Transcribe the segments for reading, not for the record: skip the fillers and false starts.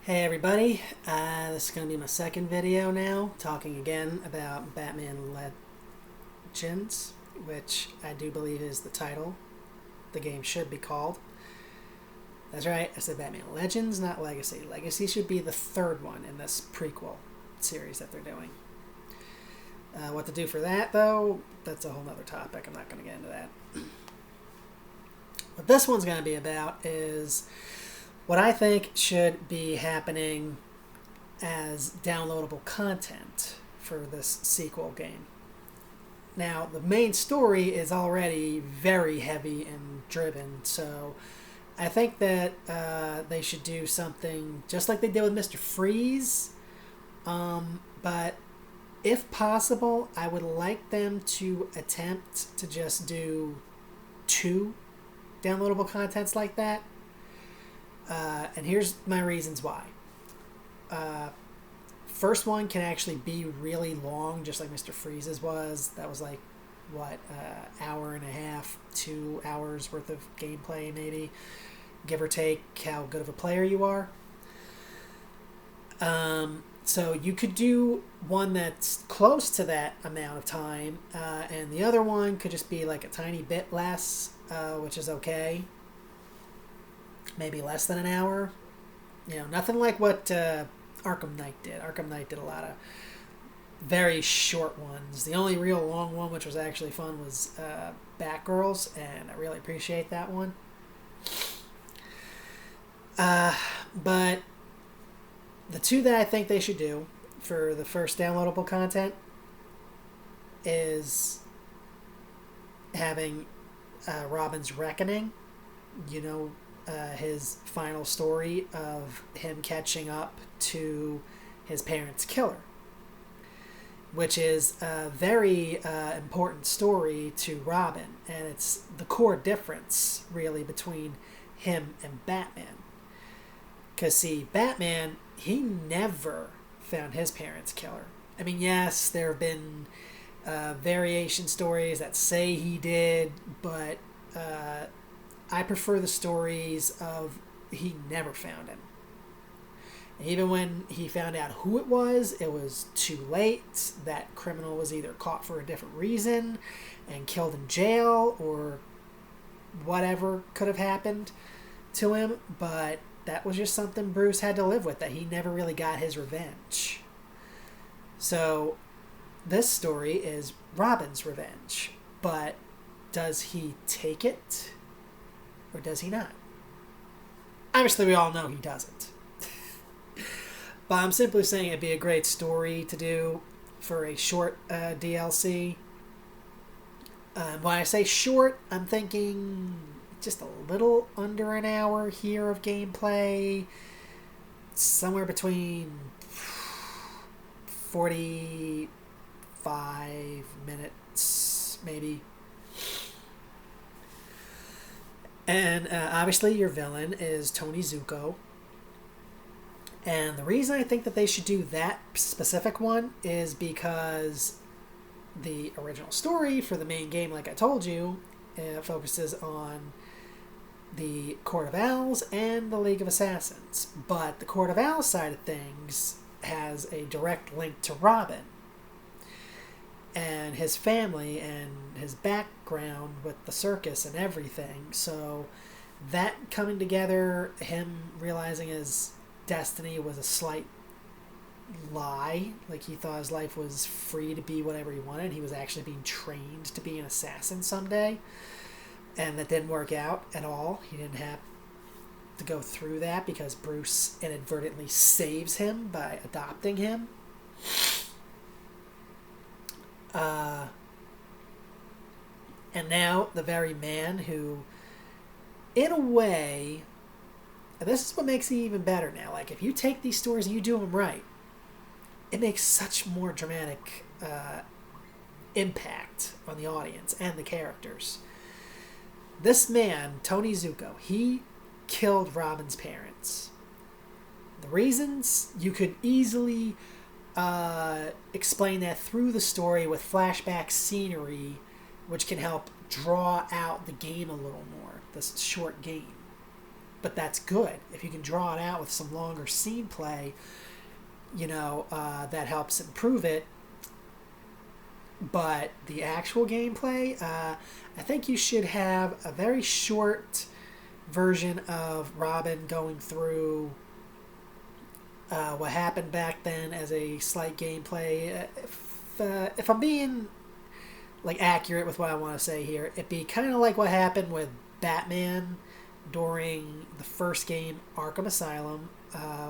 Hey everybody, this is going to be my second video now, talking again about Batman Legends, which I do believe is the title the game should be called. That's right, I said Batman Legends, not Legacy. Legacy should be the third one in this prequel series that they're doing. What to do for that, though, that's a whole nother topic. I'm not going to get into that. What this one's going to be about is what I think should be happening as downloadable content for this sequel game. Now, the main story is already very heavy and driven, so I think that they should do something just like they did with Mr. Freeze. But if possible, I would like them to attempt to just do 2 downloadable contents like that. And here's my reasons why. First one can actually be really long, just like Mr. Freeze's was. That was like, hour and a half, 2 hours worth of gameplay, maybe, give or take how good of a player you are. So you could do one that's close to that amount of time, and the other one could just be like a tiny bit less, which is okay. Maybe less than an hour. Nothing like what Arkham Knight did. Arkham Knight did a lot of very short ones. The only real long one, which was actually fun, was Batgirls, and I really appreciate that one. But the 2 that I think they should do for the first downloadable content is having Robin's Reckoning. His final story of him catching up to his parents' killer, which is a very important story to Robin, and it's the core difference, really, between him and Batman. Because, see, Batman, he never found his parents' killer. I mean, yes, there have been variation stories that say he did, but I prefer the stories of he never found him. And even when he found out who it was too late. That criminal was either caught for a different reason and killed in jail, or whatever could have happened to him. But that was just something Bruce had to live with, that he never really got his revenge. So this story is Robin's revenge. But does he take it? Or does he not? Obviously, we all know he doesn't. But I'm simply saying it'd be a great story to do for a short DLC. When I say short, I'm thinking just a little under an hour here of gameplay. Somewhere between 45 minutes, maybe. And obviously your villain is Tony Zuko. And the reason I think that they should do that specific one is because the original story for the main game, like I told you, focuses on the Court of Owls and the League of Assassins. But the Court of Owls side of things has a direct link to Robin and his family and his background with the circus and everything. So that coming together, him realizing his destiny was a slight lie, like he thought his life was free to be whatever he wanted. He was actually being trained to be an assassin someday, and that didn't work out at all. He didn't have to go through that because Bruce inadvertently saves him by adopting him. And now the very man who, in a way, and this is what makes it even better now. Like, if you take these stories and you do them right, it makes such more dramatic impact on the audience and the characters. This man, Tony Zuko, he killed Robin's parents. The reasons, you could easily explain that through the story with flashback scenery, which can help draw out the game a little more, this short game. but that's good. If you can draw it out with some longer scene play, that helps improve it. But the actual gameplay, I think you should have a very short version of Robin going through what happened back then as a slight gameplay. If I'm being accurate with what I want to say here, it'd be kind of like what happened with Batman during the first game, Arkham Asylum,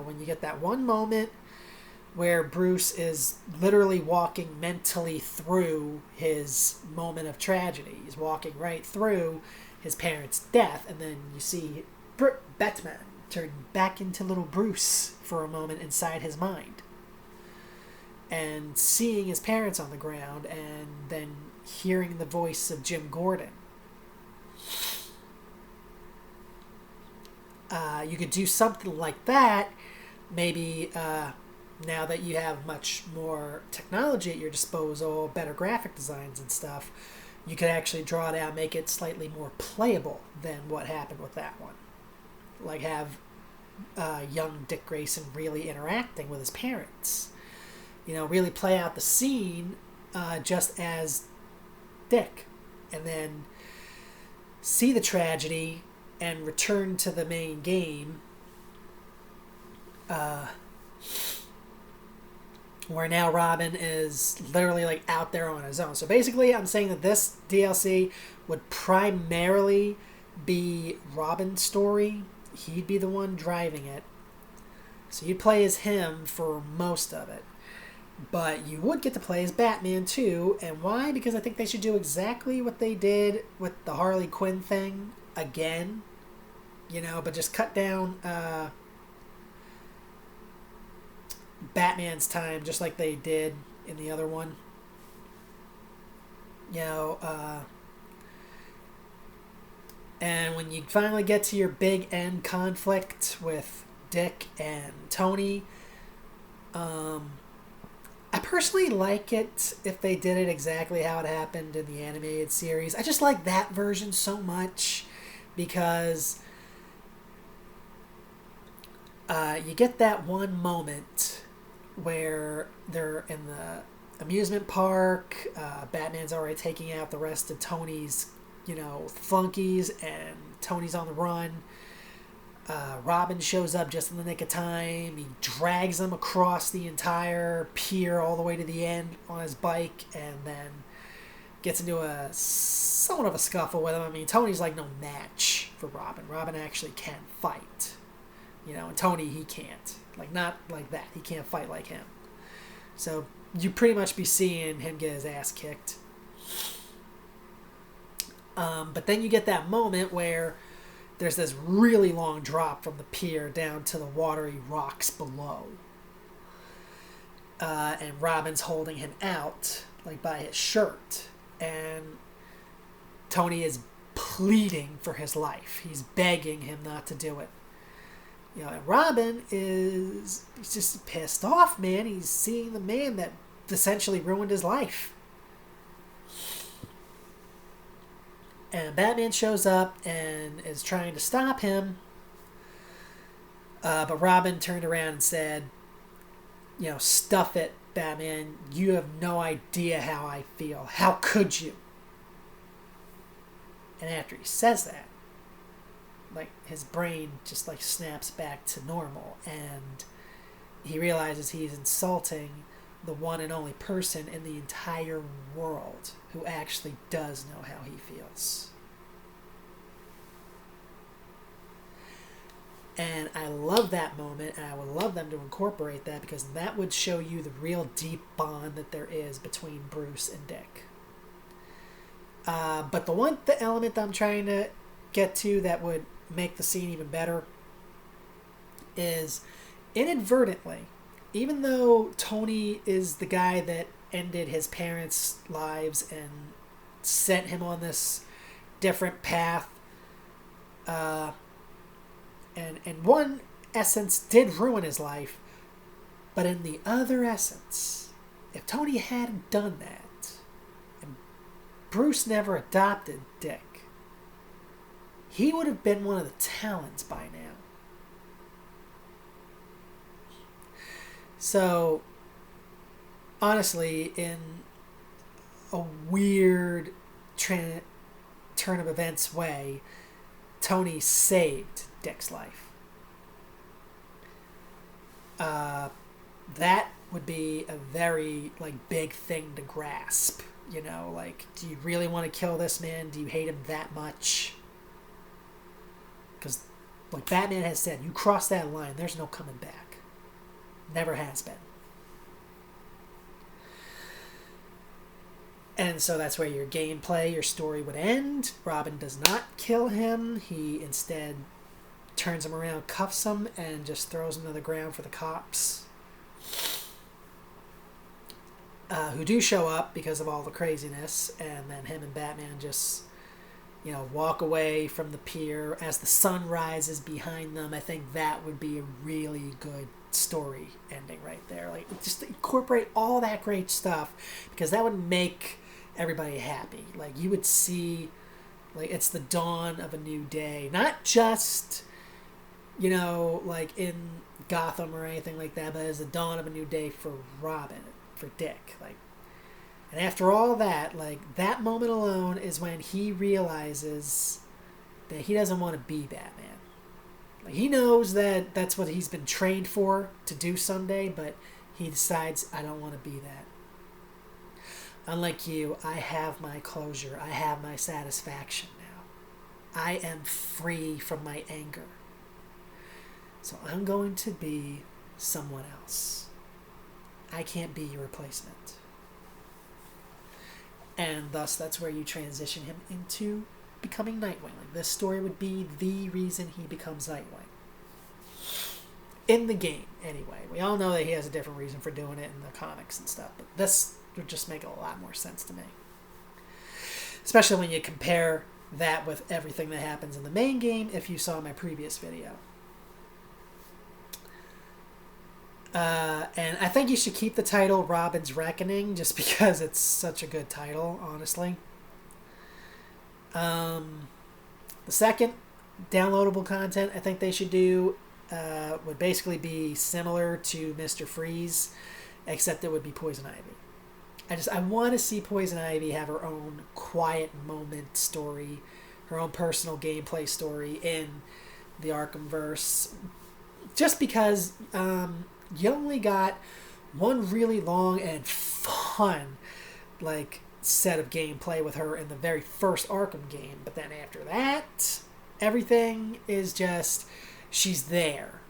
when you get that one moment where Bruce is literally walking mentally through his moment of tragedy. He's walking right through his parents' death, and then you see Batman turn back into little Bruce for a moment inside his mind. And seeing his parents on the ground, and then hearing the voice of Jim Gordon. You could do something like that, maybe now that you have much more technology at your disposal, better graphic designs and stuff, you could actually draw it out, make it slightly more playable than what happened with that one. Like have young Dick Grayson really interacting with his parents. Really play out the scene just as Dick. And then see the tragedy and return to the main game where now Robin is literally out there on his own. So basically I'm saying that this DLC would primarily be Robin's story. He'd be the one driving it. So you'd play as him for most of it. But you would get to play as Batman too. And why? Because I think they should do exactly what they did with the Harley Quinn thing again. But just cut down Batman's time just like they did in the other one. And when you finally get to your big end conflict with Dick and Tony, I personally like it if they did it exactly how it happened in the animated series. I just like that version so much because you get that one moment where they're in the amusement park. Batman's already taking out the rest of Tony's, flunkies, and Tony's on the run. Robin shows up just in the nick of time. He drags him across the entire pier all the way to the end on his bike, and then gets into somewhat of a scuffle with him. I mean, Tony's no match for Robin. Robin actually can fight. And Tony, he can't. Not like that. He can't fight like him. So you pretty much be seeing him get his ass kicked. But then you get that moment where there's this really long drop from the pier down to the watery rocks below. And Robin's holding him out, by his shirt. And Tony is pleading for his life. He's begging him not to do it. And Robin he's just pissed off, man. He's seeing the man that essentially ruined his life. And Batman shows up and is trying to stop him. But Robin turned around and said, stuff it, Batman. You have no idea how I feel. How could you? And after he says that, his brain just snaps back to normal, and he realizes he's insulting the one and only person in the entire world who actually does know how he feels. And I love that moment, and I would love them to incorporate that, because that would show you the real deep bond that there is between Bruce and Dick. But the element that I'm trying to get to that would make the scene even better is, inadvertently, even though Tony is the guy that ended his parents' lives and sent him on this different path, and in one essence did ruin his life, but in the other essence, if Tony hadn't done that, and Bruce never adopted Dick, he would have been one of the Talons by now. So, honestly, in a weird turn of events way, Tony saved Dick's life. That would be a very big thing to grasp. Do you really want to kill this man? Do you hate him that much? Because, Batman has said, you cross that line, there's no coming back. Never has been. And so that's where your gameplay, your story would end. Robin does not kill him. He instead turns him around, cuffs him, and just throws him to the ground for the cops. Who do show up because of all the craziness, and then him and Batman just, walk away from the pier as the sun rises behind them. I think that would be a really good story ending right there. Just incorporate all that great stuff, because that would make everybody happy. You would see, it's the dawn of a new day. Not just, in Gotham or anything like that, but it's the dawn of a new day for Robin, for Dick. And after all that, that moment alone is when he realizes that he doesn't want to be Batman. He knows that that's what he's been trained for to do someday, but he decides, I don't want to be that. Unlike you, I have my closure. I have my satisfaction now. I am free from my anger. So I'm going to be someone else. I can't be your replacement. And thus, that's where you transition him into becoming Nightwing. This story would be the reason he becomes Nightwing. In the game, anyway. We all know that he has a different reason for doing it in the comics and stuff, but this would just make a lot more sense to me. Especially when you compare that with everything that happens in the main game, if you saw my previous video. And I think you should keep the title Robin's Reckoning, just because it's such a good title, honestly. The second downloadable content I think they should do would basically be similar to Mr. Freeze, except it would be Poison Ivy. I want to see Poison Ivy have her own quiet moment story, her own personal gameplay story in the Arkhamverse, just because you only got one really long and fun set of gameplay with her in the very first Arkham game, but then after that, everything is just, she's there,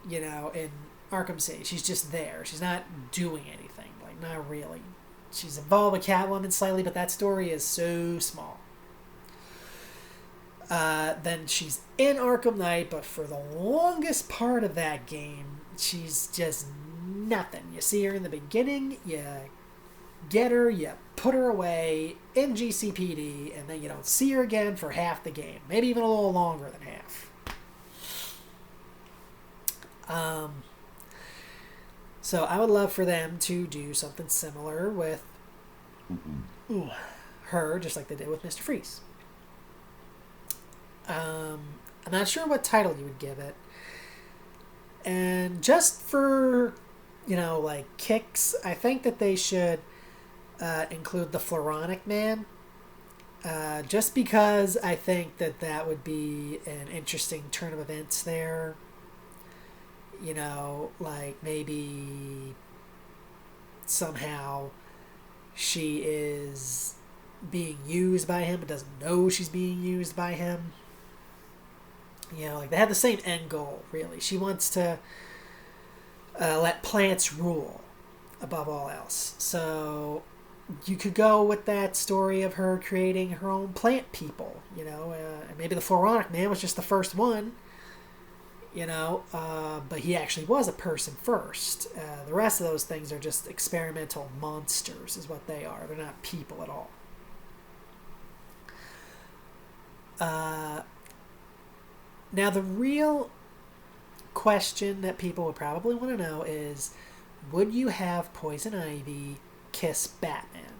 in Arkham City. She's just there. She's not doing anything, not really. She's involved with Catwoman slightly, but that story is so small. Then she's in Arkham Knight, but for the longest part of that game, she's just nothing. You see her in the beginning, you get her, you put her away in GCPD, and then you don't see her again for half the game. Maybe even a little longer than half. So I would love for them to do something similar with her, just like they did with Mr. Freeze. I'm not sure what title you would give it. And just for, kicks, I think that they should include the Floronic Man. Just because I think that would be an interesting turn of events there. Maybe somehow she is being used by him but doesn't know she's being used by him. They have the same end goal, really. She wants to let plants rule above all else. So you could go with that story of her creating her own plant people, and maybe the Floronic Man was just the first one, but he actually was a person first. The rest of those things are just experimental monsters is what they are. They're not people at all. Now, the real question that people would probably want to know is, would you have Poison Ivy kiss Batman?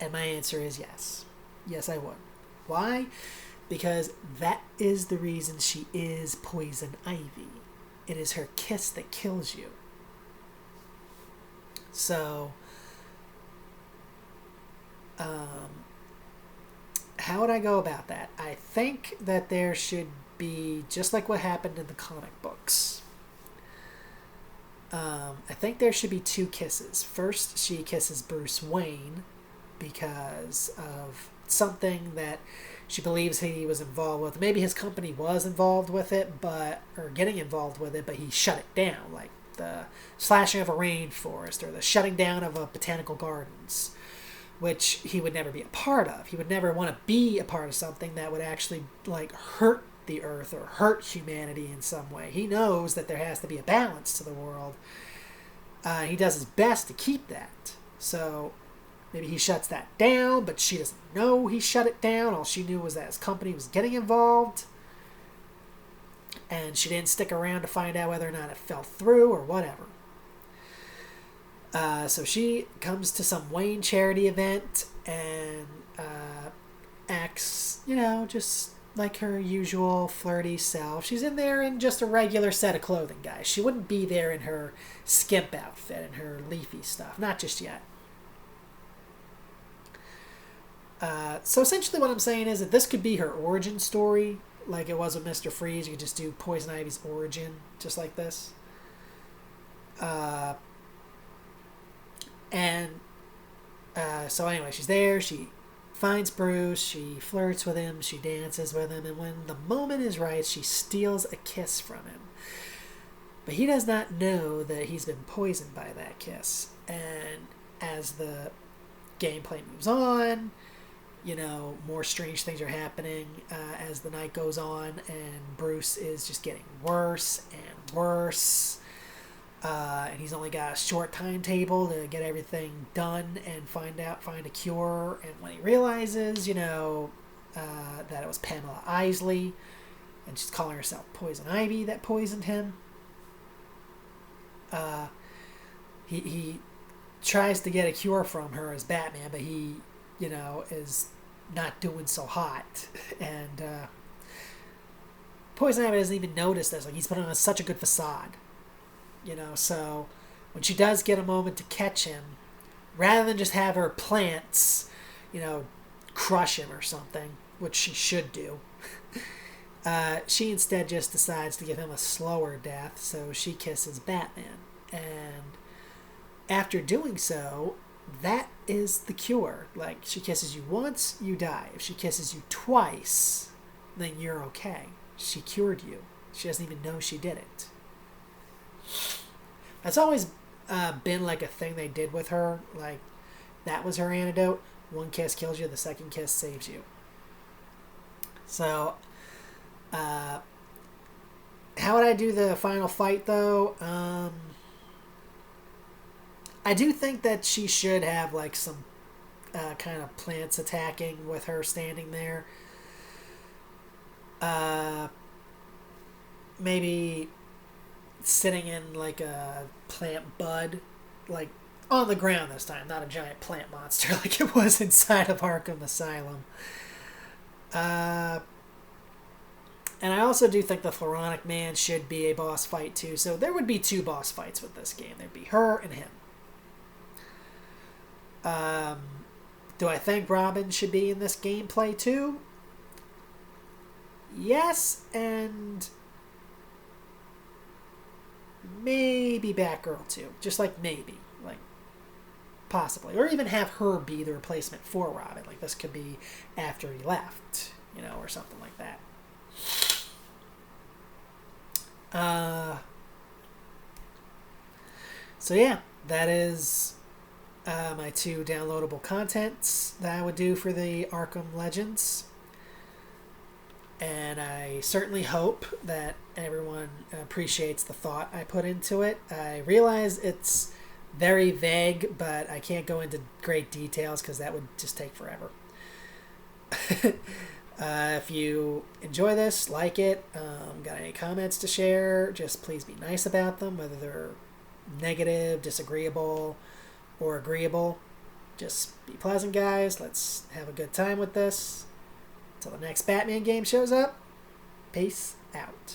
And my answer is yes. Yes, I would. Why? because that is the reason she is Poison Ivy. It is her kiss that kills you. So, how would I go about that? I think that there should be, just like what happened in the comic books, I think there should be two kisses. First, she kisses Bruce Wayne because of something that she believes he was involved with. Maybe his company was involved with it, or getting involved with it, but he shut it down, like the slashing of a rainforest or the shutting down of a botanical gardens, which he would never be a part of. He would never want to be a part of something that would actually like hurt the earth or hurt humanity in some way. He knows that there has to be a balance to the world. He does his best to keep that. So maybe he shuts that down, but she doesn't know he shut it down. All she knew was that his company was getting involved, and she didn't stick around to find out whether or not it fell through or whatever. So she comes to some Wayne charity event and acts, just like her usual flirty self. She's in there in just a regular set of clothing, guys. She wouldn't be there in her skimp outfit and her leafy stuff. Not just yet. So essentially what I'm saying is that this could be her origin story, like it was with Mr. Freeze. You could just do Poison Ivy's origin, just like this. So anyway, she's there. She finds Bruce. She flirts with him. She dances with him. And when the moment is right, she steals a kiss from him. But he does not know that he's been poisoned by that kiss. And as the gameplay moves on, more strange things are happening as the night goes on, and Bruce is just getting worse and worse. And he's only got a short timetable to get everything done and find a cure. And when he realizes, that it was Pamela Isley, and she's calling herself Poison Ivy that poisoned him, he tries to get a cure from her as Batman, but he, is not doing so hot. And Poison Ivy doesn't even notice this. Like, he's putting on such a good facade. So when she does get a moment to catch him, rather than just have her plants, crush him or something, which she should do, she instead just decides to give him a slower death, so she kisses Batman. And after doing so, that is the cure. Like, she kisses you once, you die. If she kisses you twice, then you're okay. She cured you. She doesn't even know she did it. That's always been like a thing they did with her. Like, that was her antidote. One kiss kills you, the second kiss saves you. So, how would I do the final fight, though? I do think that she should have, like, some kind of plants attacking with her standing there. Maybe sitting in like a plant bud, like on the ground this time, not a giant plant monster like it was inside of Arkham Asylum. And I also do think the Floronic Man should be a boss fight too, so there would be two boss fights with this game. There'd be her and him. Do I think Robin should be in this gameplay too? Yes, and maybe Batgirl too. Just like maybe. Like, possibly. Or even have her be the replacement for Robin. Like, this could be after he left, or something like that. So yeah, that is my two downloadable contents that I would do for the Arkham Legends. And I certainly hope that everyone appreciates the thought I put into it. I realize it's very vague, but I can't go into great details because that would just take forever. If you enjoy this, like it, got any comments to share, just please be nice about them, whether they're negative, disagreeable, or agreeable. Just be pleasant, guys. Let's have a good time with this. Till the next Batman game shows up, peace out.